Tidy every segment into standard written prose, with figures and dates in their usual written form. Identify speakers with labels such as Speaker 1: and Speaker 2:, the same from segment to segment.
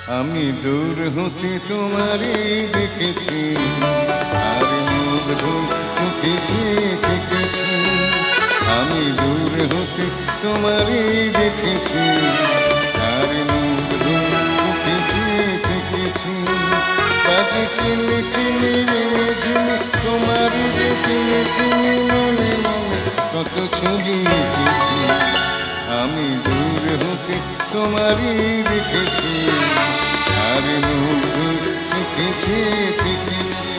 Speaker 1: আমি দূর হতে তোমারই দেখেছি, আর মুগ্ধ মুখেছি থেকেছি। আমি দূর হতে তোমারই দেখেছি, আর মুগ্ধ মুখেছি থেকেছি। কাজে কিনে কিনে নেমে ঝিমে তোমারই যে চিনে চিনে মনে মনে কত ছবি এঁকেছি। আমি দূর হতে তোমারই দেখেছি, আর মুগ্ধ থেকেছি থেকেছি।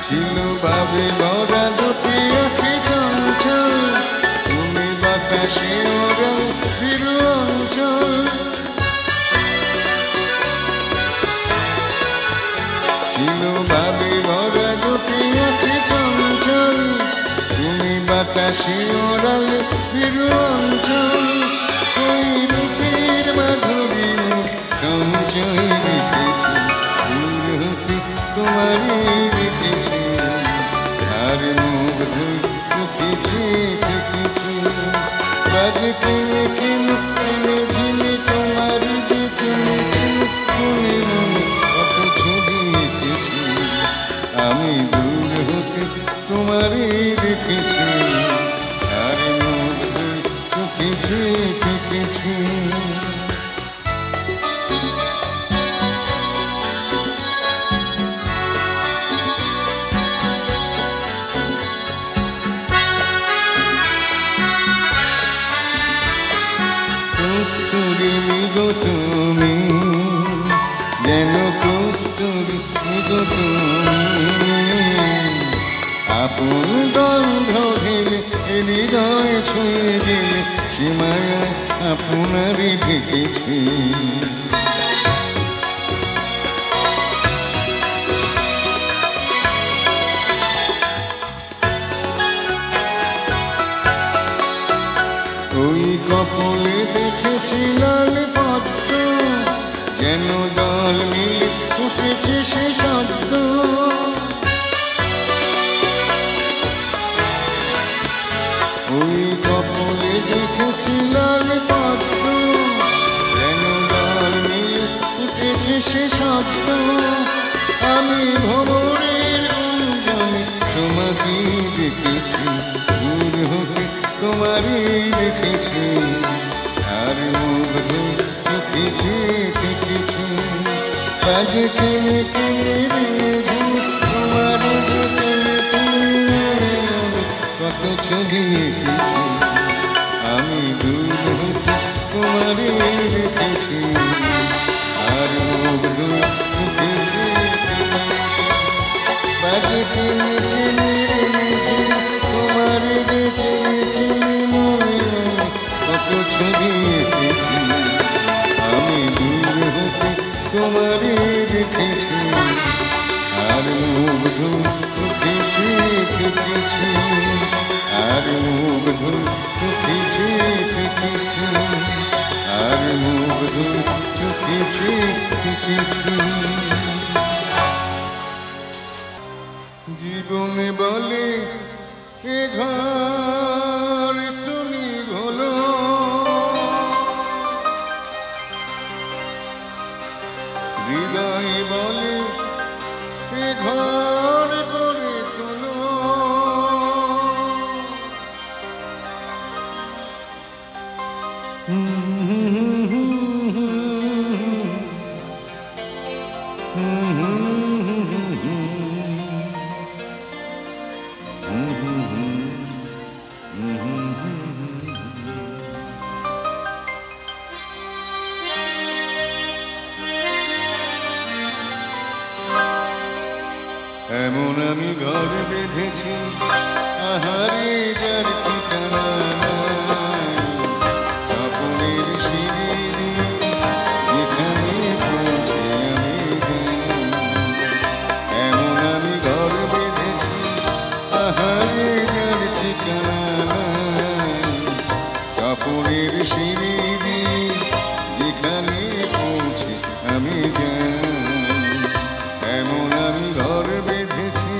Speaker 1: ছিল ভাবে ভরা দুটি আঁখি চঞ্চল, তুমি বাতাসে ওড়াও ফিরু অঞ্চল। ছিল ভাবে ভরা দুটি আঁখি চঞ্চল, তুমি বাতাসে ওড়ালে ফিরু অঞ্চল। ওই রূপের মাধুরী সঞ্চয় দেখেছি, দূর হতে তোমারই দেখেছি, আর মুগ্ধ মুখেছি থেকেছি। বাজে কিনে কিনে কিনে ঝিনে তোমারই যে চিনে চিনে মনে মনে কত ছবি এঁকেছি। আমি দূর হতে তোমারই দেখেছি, আর মুগ্ধ মুখেছি থেকেছি। কস্তুরী গো তুমি, যেন কস্তুরী গো তুমি। আপন গন্ধ ঢেলে হৃদয় ছুঁয়ে গেলে, সীমায় আপনারই ঢেকেছি। ওই কপলে দেখেছি লাল পদ্ম, যেন দল মিলে ফুটেছে সে শব্দ। ওই কপলে দেখেছি লাল পদ্ম, যেন দল মিলে ফুটেছে সে শব্দ। আমি ভ্রমরের গুঞ্জনে তোমাকে দেখেছি, দূর হতে তোমারই দেখেছি, আর মুগ্ধ মুখেছি থেকেছি। কাজে কিনে কিনে রেঝে তোমার যে চিনে চিনে মনে কত ছবি এঁকেছি। আমি দূর হতে তোমারই দেখেছি, আর মুগ্ধ মুখেছি থেকেছি। বাজে কিনে কিনে রেঝে তোমার যে চিনে চিনে মনে মনে কত ছবি এঁকেছি। আমি দূর হতে তোমারই দেখেছি, আর মুগ্ধ মুখেছি থেকেছি, আর মুগ্ধ মুখেছি থেকেছি, আর মুগ্ধ মুখেছি থেকেছি। জীবনে বলে এ ঘর তুমি হলো, হৃদয় বলে এ ঘর করে তোলো। এমন আমি ঘর বেঁধেছি, আহারে যার ঠিকানা নাই। স্বপ্নের সিঁড়ি যেখানে পৌঁছে আমি যাই। এমন আমি ঘর বেঁধেছি, আহারে যার ঠিকানা নাই। স্বপ্নের সিঁড়ি যেখানে পৌঁছে আমি যাই। এমন আমি ঘর বেঁধেছি,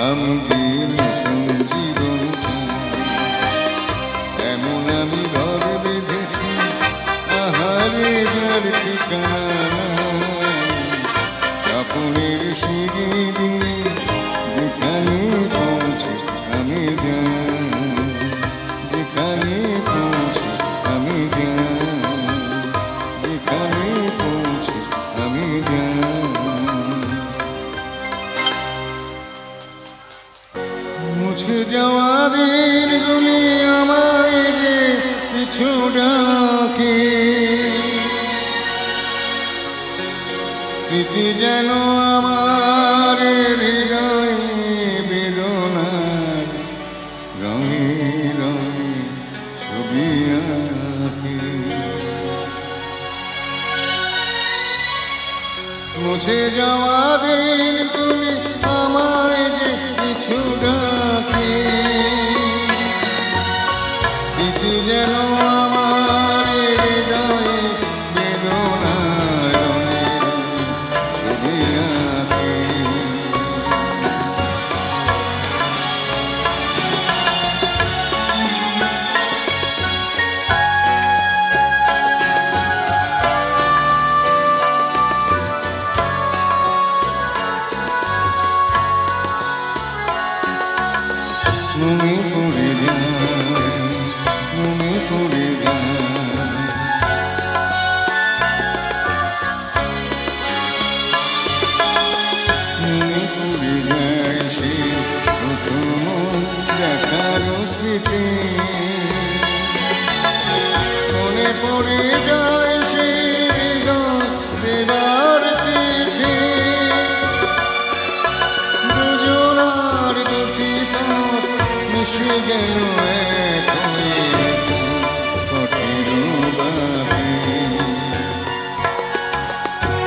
Speaker 1: আমি যে নতুন জীবন চাই। এমন আমি ঘর বেঁধেছি আহারে যার ঠিকানা নাই। স্বপ্নের সিঁড়ি দিয়ে যেখানে পৌঁছে আমি যাই, যেখানে পৌঁছে আমি যাই, যেখানে পৌঁছে আমি যাই। মুছে যাওয়া দিনগুলি আমায় যে কিছু ডাকে, স্মৃতি যেন আমার হৃদয়ে বেদনার রঙে রঙে ছবি আঁকে। মুছে যাওয়া দিনগুলি আমায় যে কিছু ডাকে, স্মৃতি যেন আমার হৃদয়ে বেদনার রঙে ছবি আঁকে। মনে পড়ে যায়, মনে পড়ে যায়, মনে পড়ে যায় সে প্রথম দেখার স্মৃতি। মনে পড়ে যায় সে দেবার তিথি। দুজনার দুটি পথ মিশে গেল এক হয়ে পথের বাঁকে।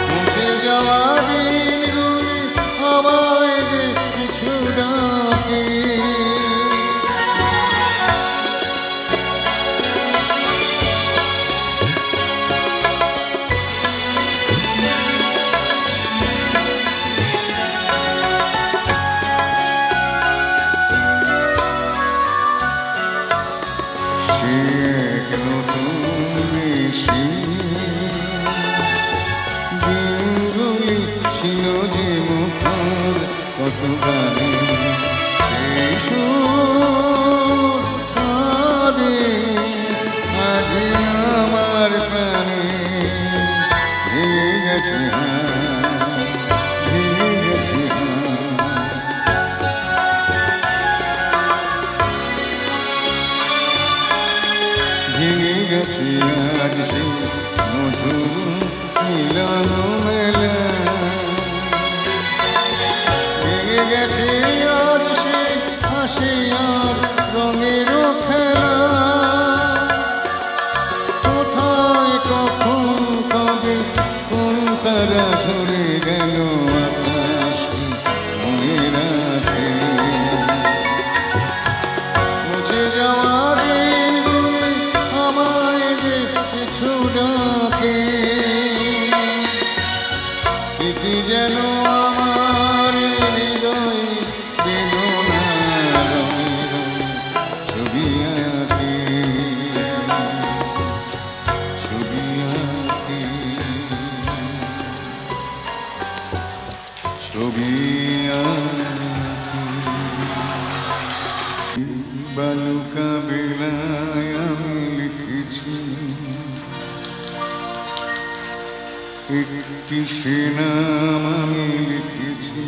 Speaker 1: মুছে যাওয়া দিনগুলি আমায় যে কিছু ডাকে, সে এক নতুন দেশে দিনগুলি ছিল যে মুখর কত গানে। সেই সুর কাঁদে আজ আমার প্রাণে। ভেঙে গেছে হাত, ভেঙে গেছে হাত, ভেঙে গেছে আজ সে মধুর মিলন মেলা। ভেঙে গেছে আজ সে হাসি আর রঙের খেলা। কোথায় কখন কবে কোন তারা ধরে গেল আকাশকে মনে রাখে। মুছে যাওয়া দিনগুলি আমায় যে কিছু ডাকে, স্মৃতি যেন আমার হৃদয়ে বেদনার রঙে রঙে ছবি আঁকে, ছবি আঁকে, ছবি আঁকে। বালুকা বেলায় আমি লিখেছি একটি সে নাম আমি লিখেছি।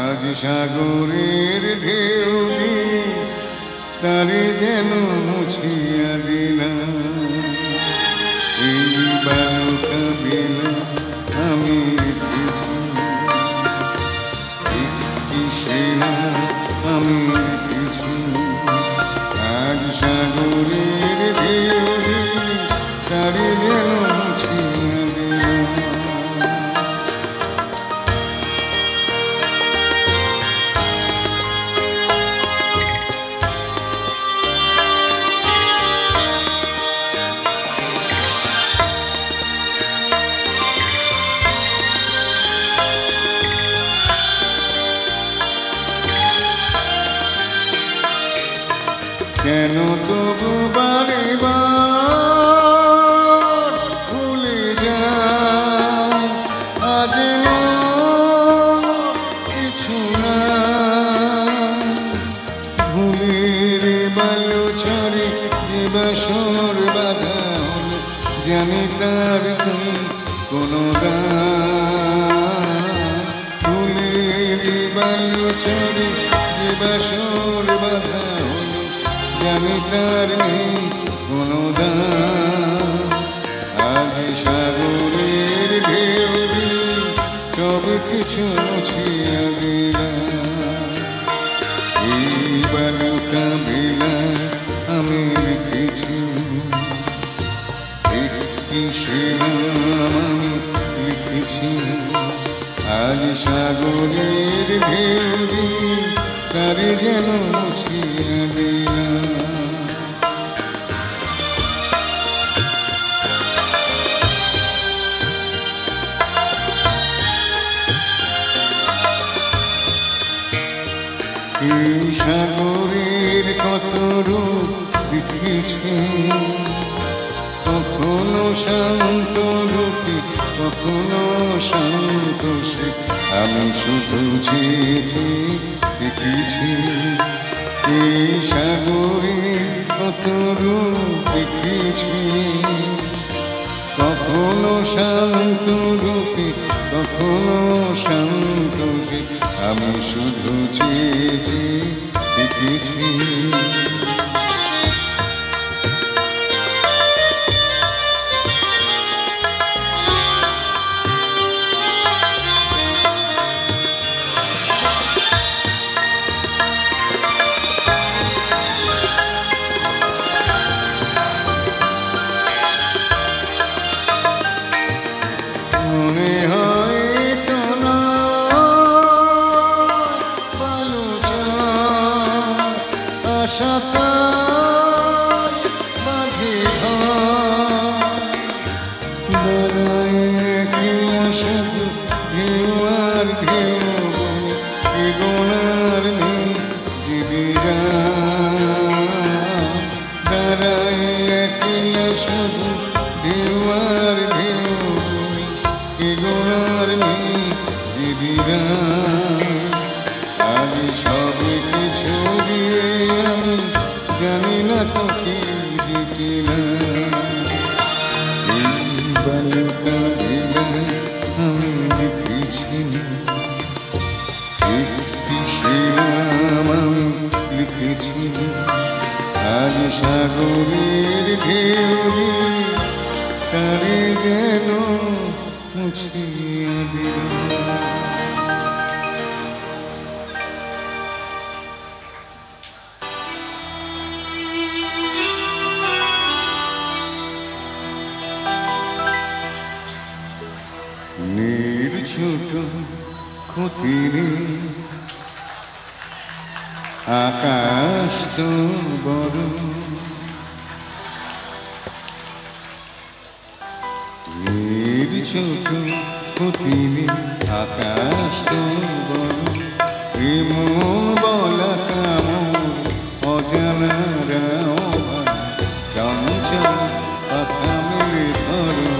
Speaker 1: আজ সাগরের ঢেউ দিয়ে তারে যেন মুছিয়া দিলাম। এই বালুকা বেলা আমি লিখেছি একটি সে নাম আমি লিখেছি। আজ সাগরের ঢেউ দিয়ে তারে যেন মুছিয়া দিলাম। যেন তবু বারে বার ভুলে যায় আজ কিছু না ভুলের বালু ছড়ে যে বাসর বাধা হলো জানি তার কোনো গান ভুলের বালু ছড়ে যে বাসর বাধা হলো জানি তার নেই কোনো দান আজ সাগরের ঢেউ সব কিছু মুছিয়া দিলাম এই বালুকা বেলায় আমি লিখেছি একটি শিরোনাম লিখেছি আজ সাগরের ঢেউ তারে যেন মুছিয়া দিলাম এই সাগরের কত রূপ দেখেছি কখনো শান্ত রূপে কখনো সন্তোষে আমি শুধু চেয়েছি দেখেছি এই সাগরের কত রূপ দেখেছি কখনো শান্ত রূপে কখনো সন্তোষে আমি শুধু চেয়েছি দেখেছি মনে হয় তো না আশা বাঁধে শুধু ঢেউ আর ঢেউ গোনার নেই জীবিরা দাঁড়ায় একলা শুধু ঢেউ আর ঢেউ গোনার নেই জীবিরা আজ সব কিছু দিয়ে আমি জানি না তোকে জিতি না এই বালুকা বেলায় আমি লিখেছি একটি শিরোনাম আমি লিখেছি আজ সাগরের ঢেউ তারে যেন মুছিয়া দিলাম ছোট ক্ষতি আকাশ তো বড় ছোট ক্ষতি আকাশ তো বড় এমন বলা কামড় অজানারা চঞ্চল কথা মেরে ধরো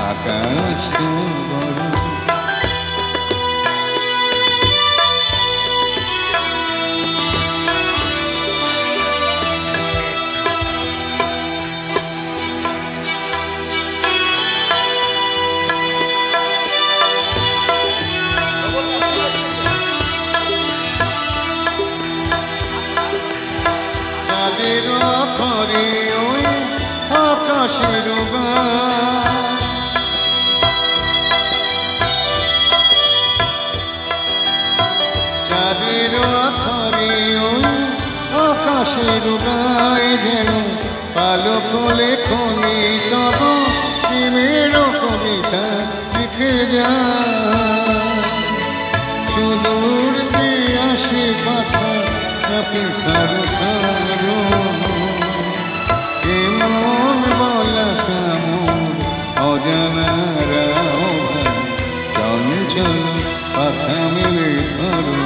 Speaker 1: আকাশ তো বড় চাঁদের আখরে ওই আকাশের চাঁদের আখরে ওই আকাশের গায়ে যেন পালক লেখনি তব প্রেমের কবিতা লিখে যায় সুদূর আসে কথা অপেক্ষার এমন বলা কামড় অজানারা চঞ্চল কথা মেলে ধরো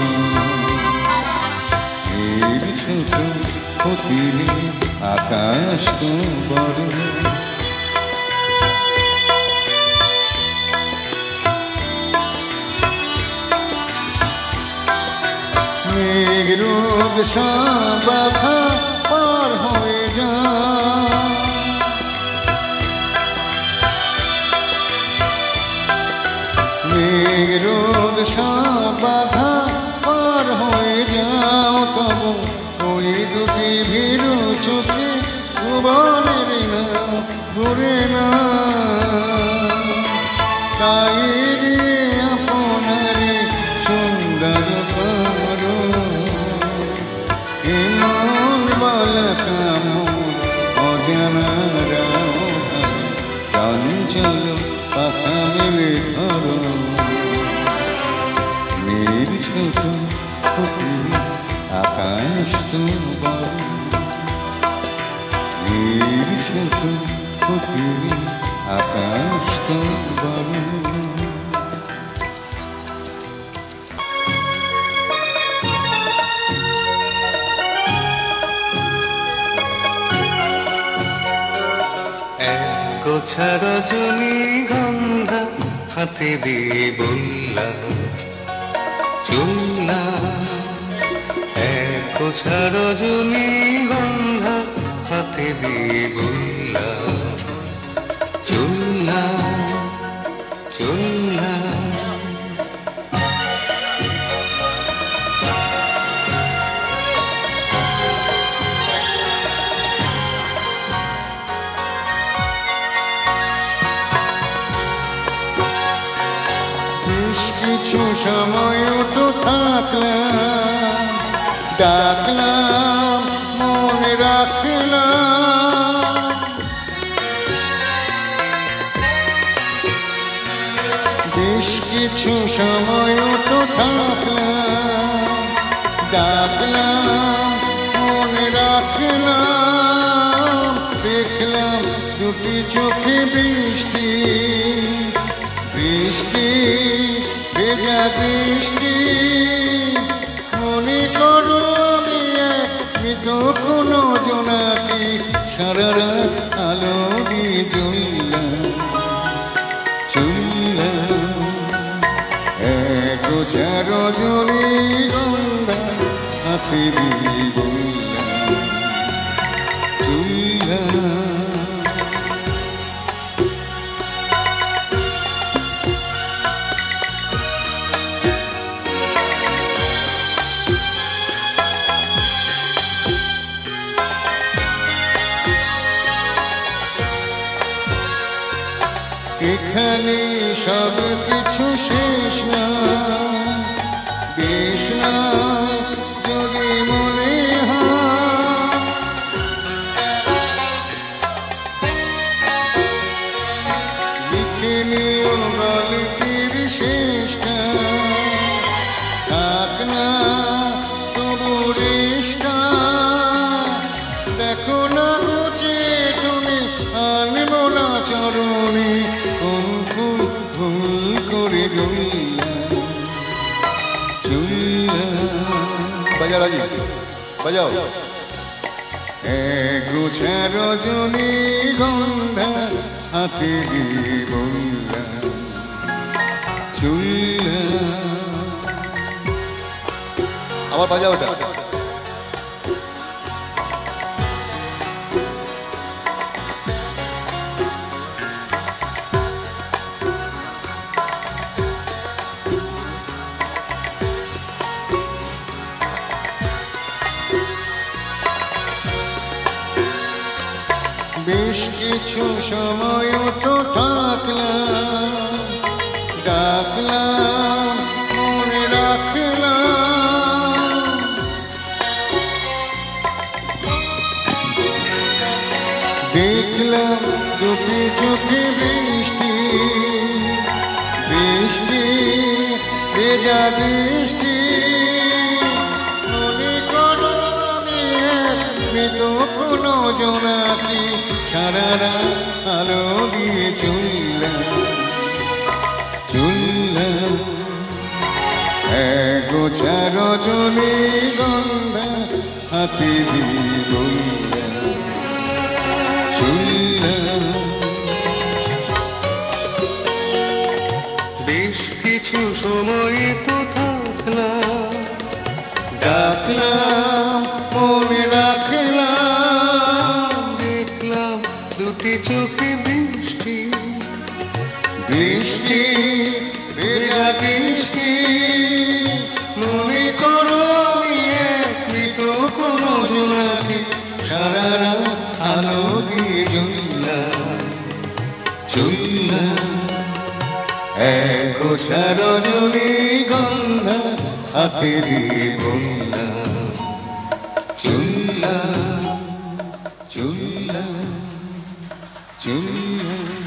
Speaker 1: রোগ সব বাধা পার হয়ে যায়, মেঘ রোগ সব বাধা পার হয়ে যাও, তবু ওই দুটি ভীরু চোখে ভুবনের না ঘুরে না, তাই দিয়ে আপনারে সুন্দর করো এমন বলা কামন অজানা চঞ্চল পাখা মেলে ধরো, মেয়ের ছোট পৃথিবী আকাশ তো বড়, মেয়ের ছোট পৃথিবী আকাশ তো বড়।
Speaker 2: গোছা রজনীগন্ধা হাতে দিয়ে বললাম চললাম, এক গোছা রজনীগন্ধা হাতে দিয়ে বললাম চললাম চললাম।
Speaker 1: কিছু সময় তো থাকলাম, ডাকলাম মনে রাখলাম, বেশ কিছু সময় তো থাকলাম, ডাকলাম মনে রাখলাম, দেখলাম দুটি চোখে বৃষ্টি বৃষ্টি ভেজা বৃষ্টি, মনে করো আমি মৃত কোনো জোনাকি সারা রাত আলো দিয়ে জ্বললাম চললাম, এক গোছা রজনীগন্ধা হাতে দিয়ে বললাম চললাম। এখানে সব কিছু শেষ না, বেশ না যদি মনে হয়, লিখে নিও গল্পের শেষটা, থাক না তবু রেশটা, দেখো না হচ্ছে তুমি আনবো না চরণে ভুল করে বাজাও রাজি বাজাও, এক গোছা রজনীগন্ধা হাতে দিয়ে বললাম চললাম। আবার বাজাও ওটা। বেশ কিছু সময় তো থাকলাম, ডাকলাম মনে রাখলাম, দেখলাম দুটি চোখে বৃষ্টি বৃষ্টি ভেজা বৃষ্টি, মনে করো আমি মৃত কোনো জোনাকি সারা রাত আলো দিয়ে চললাম চললাম, এক গোছা রজনীগন্ধা হাতে দিয়ে বললাম চললাম।
Speaker 2: বেশ কিছু সময় তো থাকলাম,
Speaker 1: ডাকলাম বৃষ্টি ভেজা বৃষ্টি মনে করো নিয়ে কৃত কোনো জোনাকি সারা রাত আলো দিয়ে চুল্লা এক গোছা রজনীগন্ধা হাতে দিয়ে বললাম চুল্লা চুল্লা চুল্লা